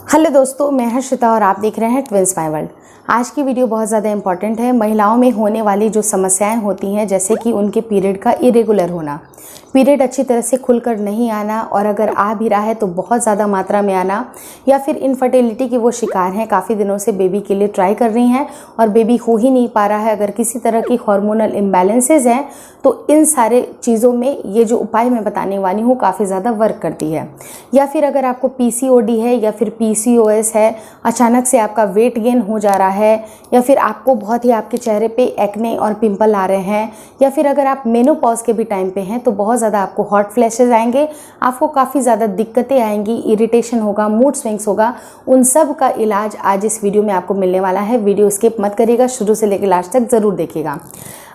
Hello दोस्तों, मैं हर्षिता और आप देख रहे हैं ट्विंस माय वर्ल्ड। आज की वीडियो बहुत ज़्यादा इंपॉर्टेंट है। महिलाओं में होने वाली जो समस्याएं होती हैं, जैसे कि उनके पीरियड का इरेगुलर होना, पीरियड अच्छी तरह से खुलकर नहीं आना, और अगर आ भी रहा है तो बहुत ज़्यादा मात्रा में आना, या फिर इनफर्टिलिटी की वो शिकार हैं, काफ़ी दिनों से बेबी के लिए ट्राई कर रही हैं और बेबी हो ही नहीं पा रहा है। अगर किसी तरह की हार्मोनल इम्बैलेंसेस हैं तो इन सारे चीज़ों में ये जो उपाय मैं बताने वाली हूँ काफ़ी ज़्यादा वर्क करती है। या फिर अगर आपको PCOD है या फिर PCOS है, अचानक से आपका वेट गेन हो जा रहा है, या फिर आपको बहुत ही आपके चेहरे पे एक्ने और पिंपल आ रहे हैं, या फिर अगर आप मेनोपॉज के भी टाइम पे हैं तो बहुत ज़्यादा आपको हॉट फ्लैशेस आएंगे, आपको काफ़ी ज़्यादा दिक्कतें आएंगी, इरिटेशन होगा, मूड स्विंग्स होगा, उन सब का इलाज आज इस वीडियो में आपको मिलने वाला है। वीडियो स्किप मत करिएगा, शुरू से लेकर लास्ट तक ज़रूर देखिएगा।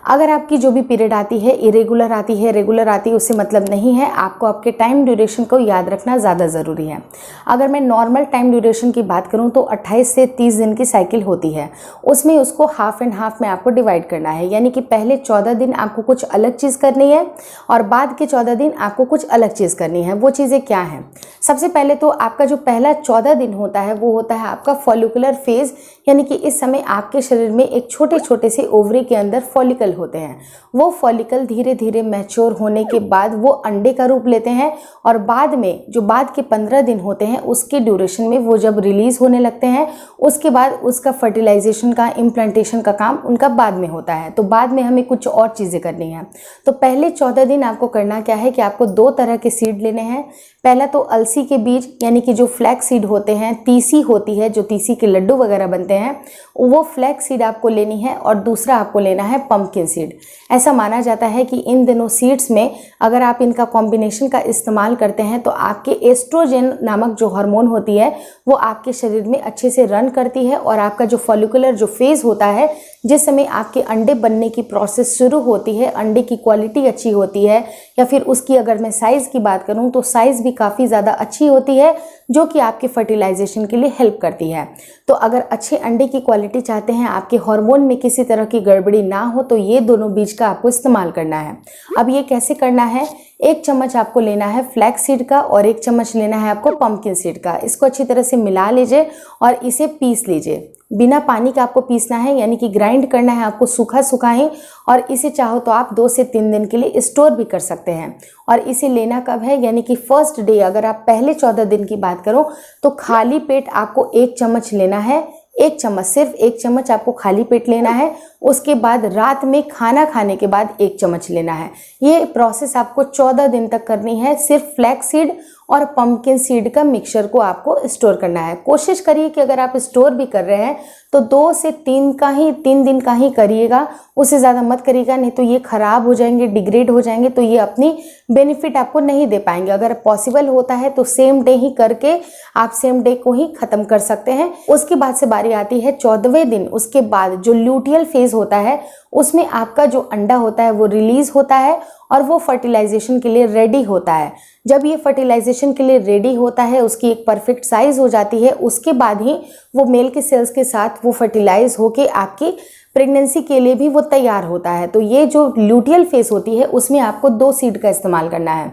अगर आपकी जो भी पीरियड आती है इरेगुलर आती है, रेगुलर आती है, उससे मतलब नहीं है। आपको आपके टाइम ड्यूरेशन को याद रखना ज़्यादा ज़रूरी है। अगर मैं नॉर्मल टाइम ड्यूरेशन की बात करूं तो 28 से 30 दिन की साइकिल होती है। उसमें उसको हाफ एंड हाफ में आपको डिवाइड करना है, यानी कि पहले 14 दिन आपको कुछ अलग चीज़ करनी है और बाद के 14 दिन आपको कुछ अलग चीज़ करनी है। वो चीज़ें क्या हैं? सबसे पहले तो आपका जो पहला 14 दिन होता है वो होता है आपका फॉलिकुलर फेज़, यानी कि इस समय आपके शरीर में एक छोटे छोटे से ओवरी के अंदर फॉलिकल होते हैं। वो फॉलिकल धीरे धीरे मैच्योर होने के बाद वो अंडे का रूप लेते हैं, और बाद में जो बाद के 15 दिन होते हैं उसके ड्यूरेशन में वो जब रिलीज होने लगते हैं, उसके बाद उसका फर्टिलाइजेशन का, इम्प्लांटेशन का काम उनका बाद में होता है। तो बाद में हमें कुछ और चीज़ें करनी है। तो पहले 14 दिन आपको करना क्या है कि आपको 2 तरह के सीड लेने हैं। पहला तो अलसी के बीज, यानी कि जो फ्लैक्स सीड होते हैं, तीसी होती है, जो तीसी के लड्डू वगैरह बनते हैं, वो फ्लैक्स सीड आपको लेनी है। और दूसरा आपको लेना है पंपकिन सीड। ऐसा माना जाता है कि इन दोनों सीड्स में अगर आप इनका कॉम्बिनेशन का इस्तेमाल करते हैं तो आपके एस्ट्रोजन नामक जो हार्मोन होती है वो आपके शरीर में अच्छे से रन करती है, और आपका जो फॉलिकुलर जो फेज़ होता है, जिस समय आपके अंडे बनने की प्रोसेस शुरू होती है, अंडे की क्वालिटी अच्छी होती है, या फिर उसकी अगर मैं साइज़ की बात करूं तो साइज़ भी काफ़ी ज़्यादा अच्छी होती है, जो कि आपके फर्टिलाइजेशन के लिए हेल्प करती है। तो अगर अच्छे अंडे की क्वालिटी चाहते हैं, आपके हार्मोन में किसी तरह की गड़बड़ी ना हो, तो ये दोनों बीज का आपको इस्तेमाल करना है। अब ये कैसे करना है? 1 चम्मच आपको लेना है फ्लैक्स सीड का और 1 चम्मच लेना है आपको पंपकिन सीड का। इसको अच्छी तरह से मिला लीजिए और इसे पीस लीजिए। बिना पानी का आपको पीसना है, यानी कि ग्राइंड करना है आपको सूखा सूखा ही। और इसे चाहो तो आप 2 से 3 दिन के लिए स्टोर भी कर सकते हैं। और इसे लेना कब है? यानी कि फर्स्ट डे, अगर आप पहले 14 दिन की बात करो तो खाली पेट आपको 1 चम्मच लेना है। 1 चम्मच, सिर्फ 1 चम्मच आपको खाली पेट लेना है। उसके बाद रात में खाना खाने के बाद 1 चम्मच लेना है। ये प्रोसेस आपको 14 दिन तक करनी है। सिर्फ फ्लैक्स सीड और पंपकिन सीड का मिक्सचर को आपको स्टोर करना है। कोशिश करिए कि अगर आप स्टोर भी कर रहे हैं तो 2 से 3 दिन का ही करिएगा, उससे ज़्यादा मत करिएगा, नहीं तो ये ख़राब हो जाएंगे, डिग्रेड हो जाएंगे, तो ये अपनी बेनिफिट आपको नहीं दे पाएंगे। अगर पॉसिबल होता है तो सेम डे ही करके आप सेम डे को ही ख़त्म कर सकते हैं। उसके बाद से बारी आती है 14वें दिन। उसके बाद जो ल्यूटियल फेज़ होता है उसमें आपका जो अंडा होता है वो रिलीज होता है और वो फर्टिलाइजेशन के लिए रेडी होता है। जब ये फर्टिलाइजेशन के लिए रेडी होता है, उसकी एक परफेक्ट साइज हो जाती है, उसके बाद ही वो मेल के सेल्स के साथ वो फर्टिलाइज होके आपकी प्रेगनेंसी के लिए भी वो तैयार होता है। तो ये जो ल्यूटियल फेज होती है उसमें आपको 2 सीड का इस्तेमाल करना है।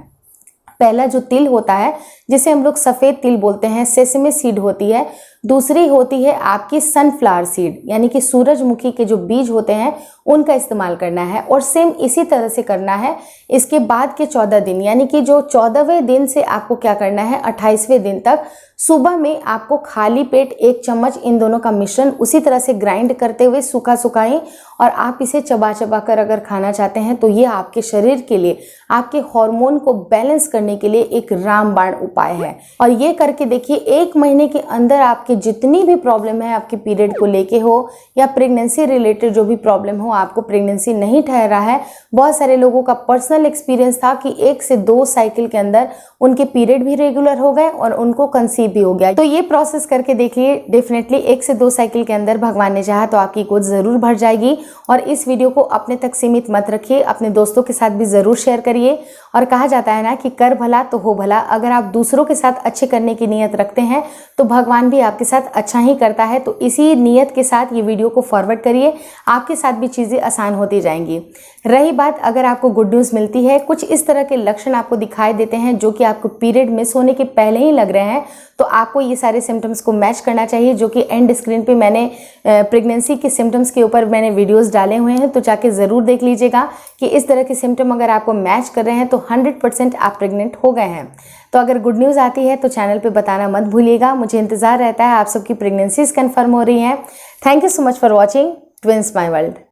पहला जो तिल होता है, जिसे हम लोग सफ़ेद तिल बोलते हैं, सेसमे सीड होती है। दूसरी होती है आपकी सनफ्लावर सीड, यानी कि सूरजमुखी के जो बीज होते हैं उनका इस्तेमाल करना है। और सेम इसी तरह से करना है इसके बाद के 14 दिन, यानी कि जो 14वें दिन से आपको क्या करना है, 28वें दिन तक सुबह में आपको खाली पेट 1 चम्मच इन दोनों का मिश्रण उसी तरह से ग्राइंड करते हुए सूखा सूखा ही, और आप इसे चबा चबा कर अगर खाना चाहते हैं तो ये आपके शरीर के लिए, आपके हार्मोन को बैलेंस करने के लिए एक रामबाण उपाय है। और ये करके देखिए, 1 महीने के अंदर आपके जितनी भी प्रॉब्लम है, आपके पीरियड को लेके हो या प्रेगनेंसी रिलेटेड जो भी प्रॉब्लम हो, आपको प्रेगनेंसी नहीं ठहरा है। बहुत सारे लोगों का पर्सनल एक्सपीरियंस था कि 1 से 2 साइकिल के अंदर उनके पीरियड भी रेगुलर हो गए और उनको कंसीव भी हो गया। तो ये प्रोसेस करके देखिए, डेफिनेटली 1 से 2 साइकिल के अंदर भगवान ने चाहा तो आपकी गोद जरूर भर जाएगी। और इस वीडियो को अपने तक सीमित मत रखिए, अपने दोस्तों के साथ भी जरूर शेयर करिए। और कहा जाता है ना कि कर भला तो हो भला। अगर आप दूसरों दूसरों के साथ अच्छे करने की नीयत रखते हैं तो भगवान भी आपके साथ अच्छा ही करता है। तो इसी नीयत के साथ ये वीडियो को फॉरवर्ड करिए, आपके साथ भी चीज़ें आसान होती जाएंगी। रही बात अगर आपको गुड न्यूज़ मिलती है, कुछ इस तरह के लक्षण आपको दिखाई देते हैं जो कि आपको पीरियड मिस होने के पहले ही लग रहे हैं, तो आपको ये सारे सिम्टम्स को मैच करना चाहिए, जो कि एंड स्क्रीन पे मैंने प्रेगनेंसी के सिम्टम्स के ऊपर मैंने वीडियोस डाले हुए हैं, तो जाके ज़रूर देख लीजिएगा कि इस तरह के सिम्टम अगर आपको मैच कर रहे हैं तो 100% आप प्रेग्नेंट हो गए हैं। तो अगर गुड न्यूज़ आती है तो चैनल पे बताना मत भूलिएगा। मुझे इंतज़ार रहता है आप सबकी प्रेगनेंसीज कन्फर्म हो रही हैं। Thank you so much for watching twins my world.